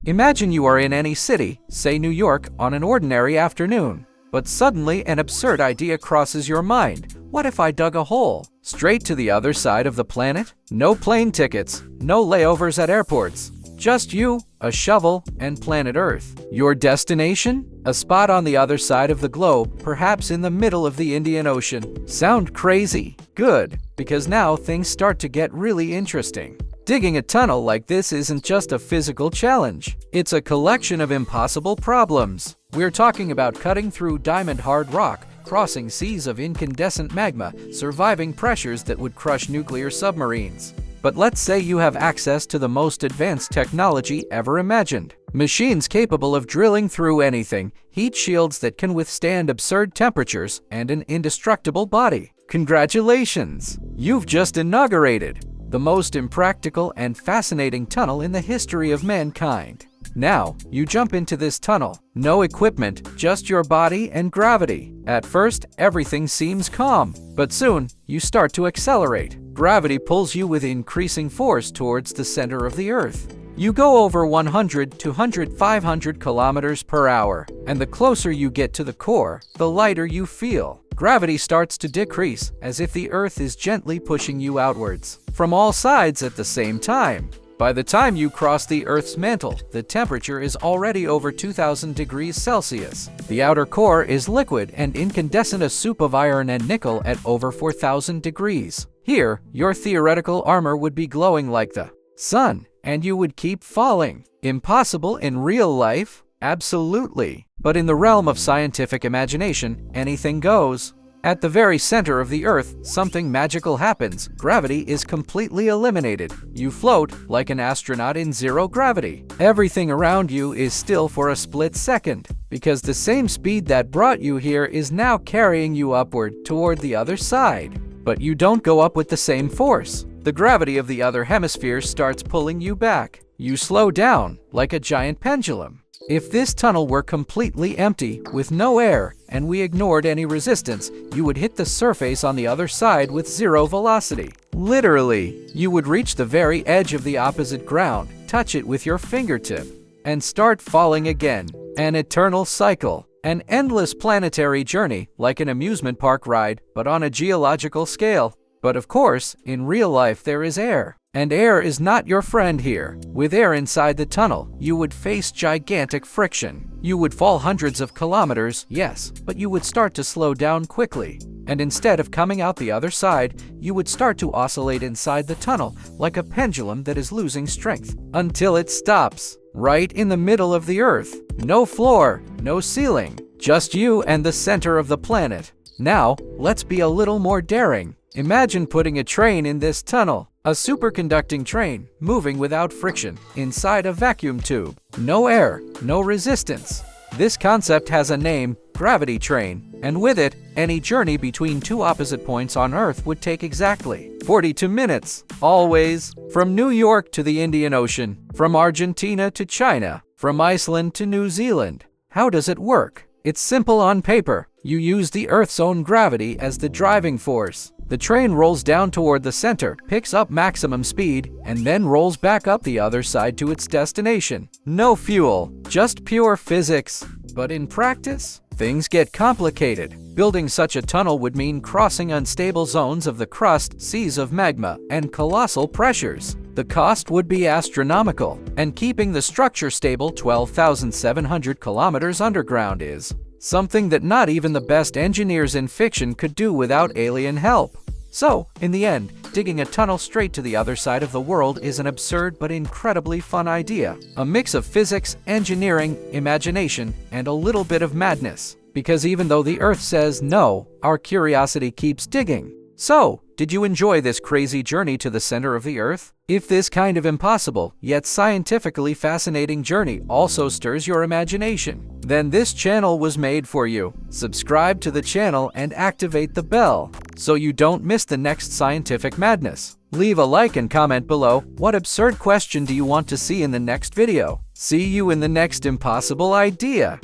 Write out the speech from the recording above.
Imagine you are in any city, say New York, on an ordinary afternoon. But suddenly an absurd idea crosses your mind. What if I dug a hole straight to the other side of the planet? No plane tickets, no layovers at airports. Just you, a shovel, and planet Earth. Your destination? A spot on the other side of the globe, perhaps in the middle of the Indian Ocean. Sound crazy? Good, because now things start to get really interesting. Digging a tunnel like this isn't just a physical challenge. It's a collection of impossible problems. We're talking about cutting through diamond-hard rock, crossing seas of incandescent magma, surviving pressures that would crush nuclear submarines. But let's say you have access to the most advanced technology ever imagined. Machines capable of drilling through anything, heat shields that can withstand absurd temperatures, and an indestructible body. Congratulations! You've just inaugurated the most impractical and fascinating tunnel in the history of mankind. Now, you jump into this tunnel. No equipment, just your body and gravity. At first, everything seems calm, but soon, you start to accelerate. Gravity pulls you with increasing force towards the center of the Earth. You go over 100, 200, 500 kilometers per hour, and the closer you get to the core, the lighter you feel. Gravity starts to decrease, as if the Earth is gently pushing you outwards, from all sides at the same time. By the time you cross the Earth's mantle, the temperature is already over 2000 degrees Celsius. The outer core is liquid and incandescent, a soup of iron and nickel at over 4000 degrees. Here, your theoretical armor would be glowing like the sun, and you would keep falling. Impossible in real life? Absolutely. But in the realm of scientific imagination, anything goes. At the very center of the Earth, something magical happens. Gravity is completely eliminated. You float like an astronaut in zero gravity. Everything around you is still for a split second, because the same speed that brought you here is now carrying you upward toward the other side. But you don't go up with the same force. The gravity of the other hemisphere starts pulling you back. You slow down like a giant pendulum. If this tunnel were completely empty, with no air, and we ignored any resistance, you would hit the surface on the other side with zero velocity. Literally, you would reach the very edge of the opposite ground, touch it with your fingertip, and start falling again. An eternal cycle. An endless planetary journey, like an amusement park ride, but on a geological scale. But of course, in real life there is air. And air is not your friend here. With air inside the tunnel, you would face gigantic friction. You would fall hundreds of kilometers, yes, but you would start to slow down quickly. And instead of coming out the other side, you would start to oscillate inside the tunnel like a pendulum that is losing strength, until it stops, right in the middle of the Earth. No floor, no ceiling, just you and the center of the planet. Now, let's be a little more daring. Imagine putting a train in this tunnel. A superconducting train, moving without friction, inside a vacuum tube. No air, no resistance. This concept has a name, gravity train, and with it, any journey between two opposite points on Earth would take exactly 42 minutes. Always. From New York to the Indian Ocean, from Argentina to China, from Iceland to New Zealand. How does it work? It's simple on paper. You use the Earth's own gravity as the driving force. The train rolls down toward the center, picks up maximum speed, and then rolls back up the other side to its destination. No fuel, just pure physics. But in practice, things get complicated. Building such a tunnel would mean crossing unstable zones of the crust, seas of magma, and colossal pressures. The cost would be astronomical, and keeping the structure stable 12,700 kilometers underground is something that not even the best engineers in fiction could do without alien help. So, in the end, digging a tunnel straight to the other side of the world is an absurd but incredibly fun idea. A mix of physics, engineering, imagination, and a little bit of madness. Because even though the Earth says no, our curiosity keeps digging. So, did you enjoy this crazy journey to the center of the Earth? If this kind of impossible, yet scientifically fascinating journey also stirs your imagination, then this channel was made for you. Subscribe to the channel and activate the bell, so you don't miss the next scientific madness. Leave a like and comment below, what absurd question do you want to see in the next video? See you in the next impossible idea.